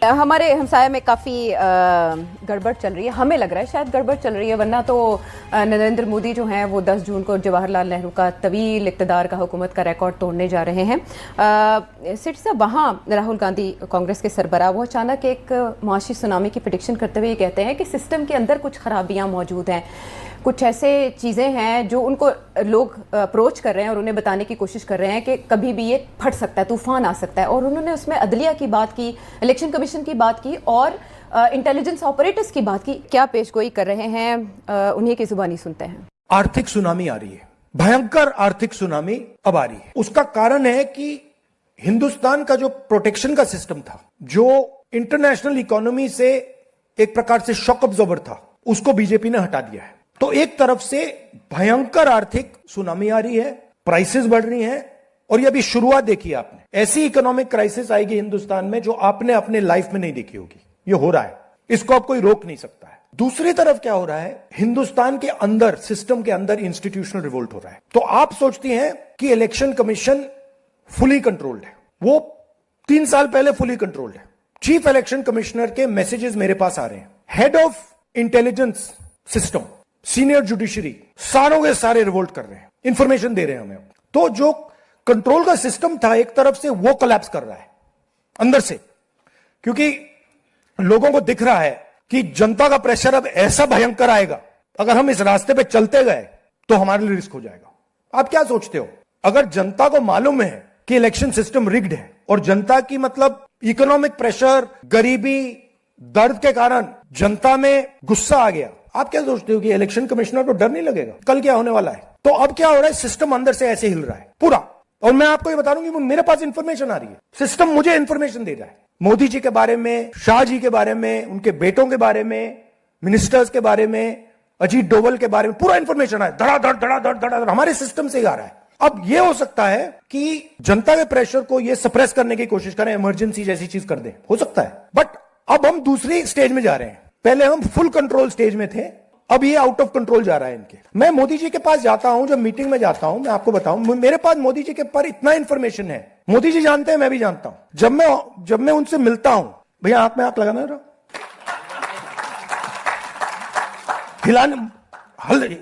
हमारे हमसाया में काफ़ी गड़बड़ चल रही है, हमें लग रहा है शायद गड़बड़ चल रही है, वरना तो नरेंद्र मोदी जो हैं वो 10 जून को जवाहरलाल नेहरू का तवील इक़्तिदार का हुकूमत का रिकॉर्ड तोड़ने जा रहे हैं। सिट साहब, वहाँ राहुल गांधी कांग्रेस के सरबराह वो अचानक एक मुआशी सुनामी की प्रेडिक्शन करते हुए कहते हैं कि सिस्टम के अंदर कुछ खराबियाँ मौजूद हैं, कुछ ऐसे चीज़ें हैं जो उनको लोग अप्रोच कर रहे हैं और उन्हें बताने की कोशिश कर रहे हैं कि कभी भी ये फट सकता है, तूफान आ सकता है। और उन्होंने उसमें अदलिया की बात की, इलेक्शन कमीशन की बात की और इंटेलिजेंस ऑपरेटर्स की बात की। क्या पेशगोई कर रहे हैं, उन्हीं की जुबानी सुनते हैं। आर्थिक सुनामी आ रही है, भयंकर आर्थिक सुनामी अब आ रही है। उसका कारण है कि हिंदुस्तान का जो प्रोटेक्शन का सिस्टम था, जो इंटरनेशनल इकोनॉमी से एक प्रकार से शॉक अब्जॉर्बर था, उसको बीजेपी ने हटा दिया है। तो एक तरफ से भयंकर आर्थिक सुनामी आ रही है, प्राइसेस बढ़ रही हैं, और ये अभी शुरुआत देखी आपने। ऐसी इकोनॉमिक क्राइसिस आएगी हिंदुस्तान में जो आपने अपने लाइफ में नहीं देखी होगी। ये हो रहा है, इसको अब कोई रोक नहीं सकता है। दूसरी तरफ क्या हो रहा है, हिंदुस्तान के अंदर, सिस्टम के अंदर इंस्टीट्यूशनल रिवोल्ट हो रहा है। तो आप सोचती हैं कि इलेक्शन कमीशन फुली कंट्रोल्ड है, वो 3 साल पहले फुली कंट्रोल्ड है। चीफ इलेक्शन कमिश्नर के मैसेजेस मेरे पास आ रहे हैं, head of intelligence system, senior judiciary, सारों के सारे रिवोल्ट कर रहे हैं, इंफॉर्मेशन दे रहे हैं हमें। तो जो कंट्रोल का सिस्टम था एक तरफ से, वो कोलैप्स कर रहा है अंदर से, क्योंकि लोगों को दिख रहा है कि जनता का प्रेशर अब ऐसा भयंकर आएगा, अगर हम इस रास्ते पे चलते गए तो हमारे लिए रिस्क हो जाएगा। आप क्या सोचते हो, अगर जनता को मालूम है कि इलेक्शन सिस्टम रिग्ड है और जनता की मतलब इकोनॉमिक प्रेशर, गरीबी, दर्द के कारण जनता में गुस्सा आ गया, आप क्या सोचते हो कि इलेक्शन कमिश्नर को डर नहीं लगेगा कल क्या होने वाला है? तो अब क्या हो रहा है, सिस्टम अंदर से ऐसे हिल रहा है पूरा। और मैं आपको ये बता दूं कि मेरे पास इंफॉर्मेशन आ रही है, सिस्टम मुझे इंफॉर्मेशन दे रहा है, मोदी जी के बारे में, शाह जी के बारे में, उनके बेटों के बारे में, मिनिस्टर्स के बारे में, अजीत डोवल के बारे में पूरा इंफॉर्मेशन है, धड़ाधड़ धड़ाधड़ धड़ाधड़ हमारे सिस्टम से ही आ रहा है। अब ये हो सकता है कि जनता के प्रेशर को ये सप्रेस करने की कोशिश करें, इमरजेंसी जैसी चीज कर दें, हो सकता है। बट अब हम दूसरी स्टेज में जा रहे हैं, पहले हम फुल कंट्रोल स्टेज में थे, अब ये आउट ऑफ कंट्रोल जा रहा है इनके। मैं मोदी जी के पास जाता हूं, जब मीटिंग में जाता हूं, मैं आपको बताऊं, मेरे पास मोदी जी के पर इतना इंफॉर्मेशन है, मोदी जी जानते हैं, मैं भी जानता हूं। जब मैं उनसे मिलता हूं, भैया आंख में आंख लगाना जरा,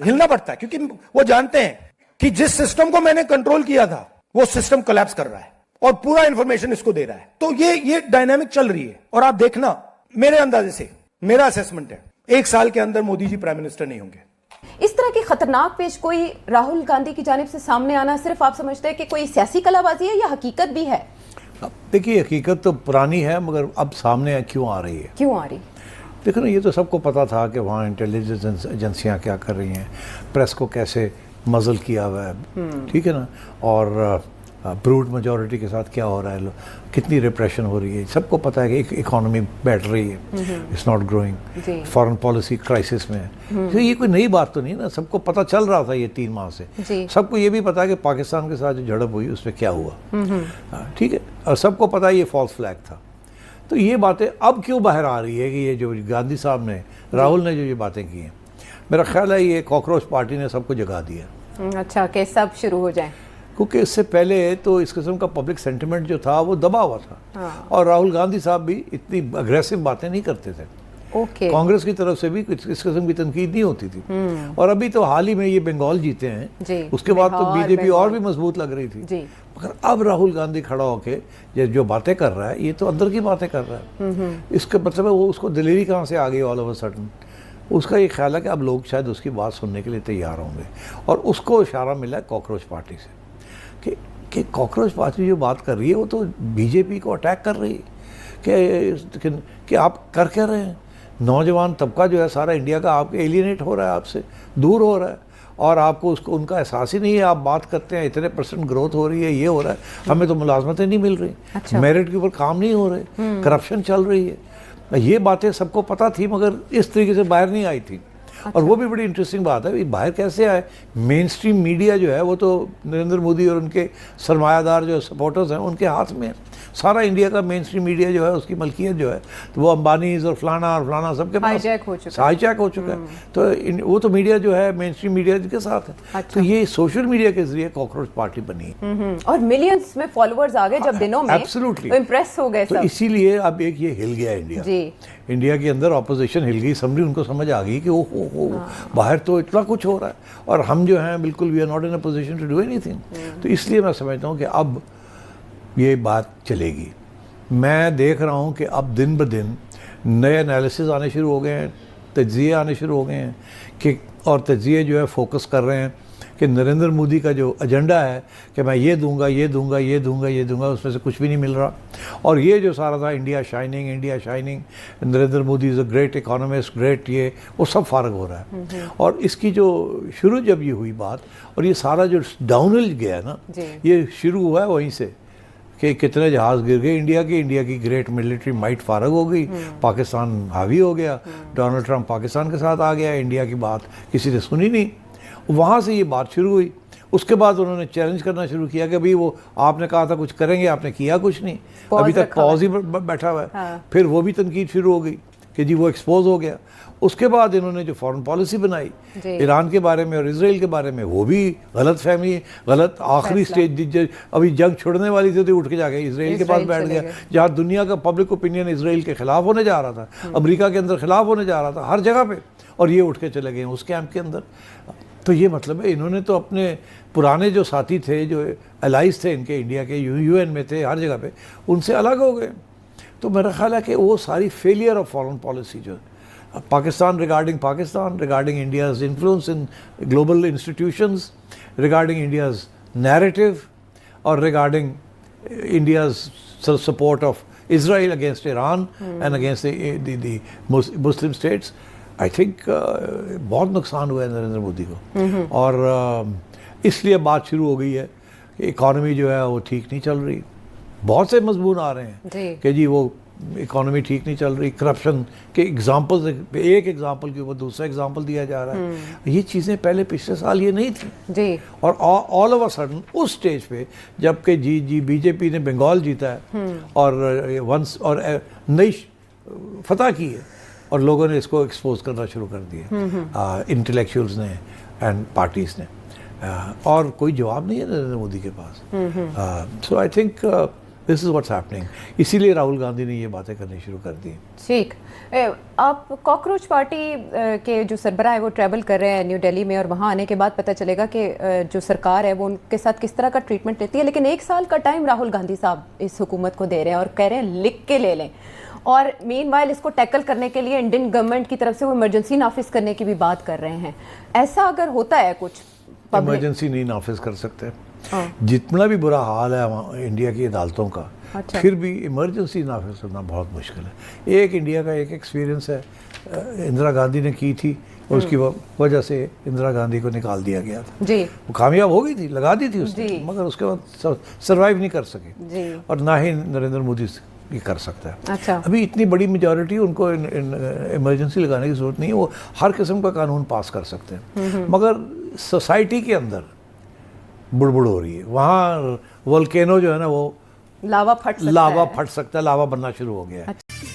हिलना पड़ता है, क्योंकि वो जानते हैं कि जिस सिस्टम को मैंने कंट्रोल किया था वो सिस्टम कोलैप्स कर रहा है और पूरा इंफॉर्मेशन इसको दे रहा है। तो ये डायनामिक चल रही है। और आप देखना, मेरे अंदाजे से, मेरा असेसमेंट है, 1 साल के अंदर मोदी जी प्राइम मिनिस्टर नहीं होंगे। इस तरह की खतरनाक पेशगोई राहुल गांधी की जानिब से सामने आना सिर्फ आप समझते हैं कि कोई सियासी कलाबाजी है या हकीकत भी है? देखिए, हकीकत तो पुरानी है, मगर अब सामने क्यों आ रही है? क्यों आ रही? देखो ना, ये तो सबको पता था कि वहाँ इंटेलिजेंस एजेंसियाँ क्या कर रही हैं, प्रेस को कैसे मजल किया हुआ है, ठीक है ना, और ब्रूड मेजॉरिटी के साथ क्या हो रहा है, कितनी रिप्रेशन हो रही है, सबको पता है कि एक इकोनॉमी बैठ रही है, it's not growing, foreign policy crisis में है। तो ये कोई नई बात तो नहीं ना, सबको पता चल रहा था ये 3 माह से। सबको ये भी पता है कि पाकिस्तान के साथ जो झड़प हुई उसमें क्या हुआ, ठीक है, और सबको पता है ये फॉल्स फ्लैग था। तो ये बातें अब क्यों बाहर आ रही है कि ये जो गांधी साहब ने, राहुल ने जो ये बातें की हैं, मेरा ख्याल है ये कॉकरोच पार्टी ने सबको जगा दिया। अच्छा, कि सब शुरू हो जाए, क्योंकि इससे पहले तो इस किस्म का पब्लिक सेंटिमेंट जो था वो दबा हुआ था। हाँ। और राहुल गांधी साहब भी इतनी अग्रेसिव बातें नहीं करते थे। कांग्रेस की तरफ से भी इस किस्म की तनकीद नहीं होती थी। और अभी तो हाल ही में ये बंगाल जीते हैं, उसके बाद तो बीजेपी और भी मजबूत लग रही थी। मगर अब राहुल गांधी खड़ा होके ये जो बातें कर रहा है, ये तो अंदर की बातें कर रहा है। इसका मतलब है वो, उसको दिलेरी कहाँ से आ गई ऑल ऑफ अ सडन। उसका ये ख्याल है कि अब लोग शायद उसकी बात सुनने के लिए तैयार होंगे, और उसको इशारा मिला है कॉकरोच पार्टी से कि कॉकरोच पार्टी जो बात कर रही है वो तो बीजेपी को अटैक कर रही है कि आप कर क्या रहे हैं। नौजवान तबका जो है सारा इंडिया का आपके एलियनेट हो रहा है, आपसे दूर हो रहा है, और आपको उसको उनका एहसास ही नहीं है। आप बात करते हैं इतने % ग्रोथ हो रही है, ये हो रहा है, हमें तो मुलाजमतें नहीं मिल रही। अच्छा। मेरिट के ऊपर काम नहीं हो रहे, करप्शन चल रही है। ये बातें सबको पता थी, मगर इस तरीके से बाहर नहीं आई थी। अच्छा। और वो भी बड़ी इंटरेस्टिंग बात है, बाहर कैसे आए। मेन स्ट्रीम मीडिया जो है वो तो नरेंद्र मोदी और उनके सरमायादार जो सपोर्टर्स हैं उनके हाथ में है। सारा इंडिया का मेन स्ट्रीम मीडिया जो है उसकी मलकियत जो है तो वो अंबानीज और फलाना सबके पास हाईजैक हो चुका है। तो वो तो मीडिया जो है मेन स्ट्रीम मीडिया के साथ है। अच्छा। तो ये सोशल मीडिया के जरिए कॉकरोच पार्टी बनी और मिलियंस में फॉलोअर्स आ गए जब दिनों में, एब्सोल्युटली इम्प्रेस हो गए तो सब। इसीलिए अब एक ये हिल गया इंडिया जी। इंडिया के अंदर ऑपोजिशन हिल गई, समझी उनको समझ आ गई कि ओ बाहर तो इतना कुछ हो रहा है और हम जो हैं बिल्कुल we are not in a position to do anything. तो इसलिए मैं समझता हूँ कि अब ये बात चलेगी। मैं देख रहा हूँ कि अब दिन ब दिन नए एनालिसिस आने शुरू हो गए हैं, तज्ज़िये आने शुरू हो गए हैं कि और तज्ज़िये जो है फोकस कर रहे हैं कि नरेंद्र मोदी का जो एजेंडा है कि मैं ये दूंगा ये दूंगा ये दूंगा ये दूंगा, उसमें से कुछ भी नहीं मिल रहा। और ये जो सारा था India shining, Narendra Modi is a great economist, great, ये वो सब फारग हो रहा है। और इसकी जो शुरू जब ये हुई बात और ये सारा जो डाउनहिल गया ना, ये शुरू हुआ है वहीं से कि कितने जहाज़ गिर गए इंडिया की ग्रेट मिलिट्री माइट फारग हो गई, पाकिस्तान हावी हो गया, डोनाल्ड ट्रंप पाकिस्तान के साथ आ गया, इंडिया की बात किसी ने सुनी नहीं। वहाँ से ये बात शुरू हुई। उसके बाद उन्होंने चैलेंज करना शुरू किया कि भाई वो आपने कहा था कुछ करेंगे, आपने किया कुछ नहीं, अभी तक पॉज ही बैठा हुआ है। हाँ। फिर वो भी तनकीद शुरू हो गई कि जी वो एक्सपोज हो गया। उसके बाद इन्होंने जो फॉरेन पॉलिसी बनाई ईरान के बारे में और इसराइल के बारे में, वो भी गलत फहमी, गलत आखिरी स्टेज, अभी जंग छोड़ने वाली थी तो उठ के जाके इसराइल के पास बैठ गया, जहाँ दुनिया का पब्लिक ओपिनियन इसराइल के खिलाफ होने जा रहा था, अमेरिका के अंदर खिलाफ होने जा रहा था हर जगह पे, और ये उठ के चले गए उस कैंप के अंदर। तो ये मतलब है इन्होंने तो अपने पुराने जो साथी थे, जो एलाइज थे इनके, इंडिया के यूएन में थे, हर जगह पे, उनसे अलग हो गए। तो मेरा ख्याल है कि वो सारी फेलियर ऑफ फॉरेन पॉलिसी जो Pakistan, regarding India's influence in global institutions, regarding India's narrative और regarding India's support of Israel against Iran and against the Muslim states, I think बहुत नुकसान हुआ है नरेंद्र मोदी को। और इसलिए बात शुरू हो गई है कि इकॉनमी जो है वो ठीक नहीं चल रही। बहुत से मजमून आ रहे हैं कि जी वो इकॉनमी ठीक नहीं चल रही, करप्शन के एग्जाम्पल्स, एक एग्जाम्पल के ऊपर दूसरा एग्जाम्पल दिया जा रहा है। ये चीज़ें पहले पिछले साल ये नहीं थी जी। और ऑल ऑफ अ सडन उस स्टेज पे जबकि जी बीजेपी ने बंगाल जीता है और वंस और नई फतह की है और लोगों ने इसको एक्सपोज करना शुरू कर दिया, इंटेलेक्चुअल्स ने एंड पार्टीज ने, और कोई जवाब नहीं है नरेंद्र मोदी के पास। So I think this is what's happening. इसीलिए राहुल गांधी ने ये बातें करनी शुरू कर दी। ठीक, आप कॉकरोच पार्टी के जो सरबराह है वो ट्रैवल कर रहे हैं न्यू दिल्ली में, और वहाँ आने के बाद पता चलेगा कि जो सरकार है वो उनके साथ किस तरह का ट्रीटमेंट लेती है। लेकिन 1 साल का टाइम राहुल गांधी साहब इस हुकूमत को दे रहे हैं और कह रहे हैं लिख के ले लें, और मीनवाइल इसको टैकल करने के लिए इंडियन गवर्नमेंट की तरफ से वो इमरजेंसी नाफिज करने की भी बात कर रहे हैं। ऐसा अगर होता है कुछ, इमरजेंसी नहीं नाफिज कर सकते। जितना भी बुरा हाल है वहाँ इंडिया की अदालतों का, अच्छा। फिर भी इमरजेंसी नाफिज करना बहुत मुश्किल है। एक इंडिया का एक एक्सपीरियंस है, इंदिरा गांधी ने की थी और उसकी वजह से इंदिरा गांधी को निकाल दिया गया था जी। वो कामयाब हो गई थी, लगा दी थी उसने, मगर उसके बाद सर्वाइव नहीं कर सके जी। और ना ही नरेंद्र मोदी ये कर सकता है। अच्छा। अभी इतनी बड़ी मेजॉरिटी, उनको इमरजेंसी लगाने की जरूरत नहीं है, वो हर किस्म का कानून पास कर सकते हैं। मगर सोसाइटी के अंदर बुड़बुड़ हो रही है, वहाँ वोल्केनो जो है ना वो लावा फट सकता है, लावा बनना शुरू हो गया है। अच्छा।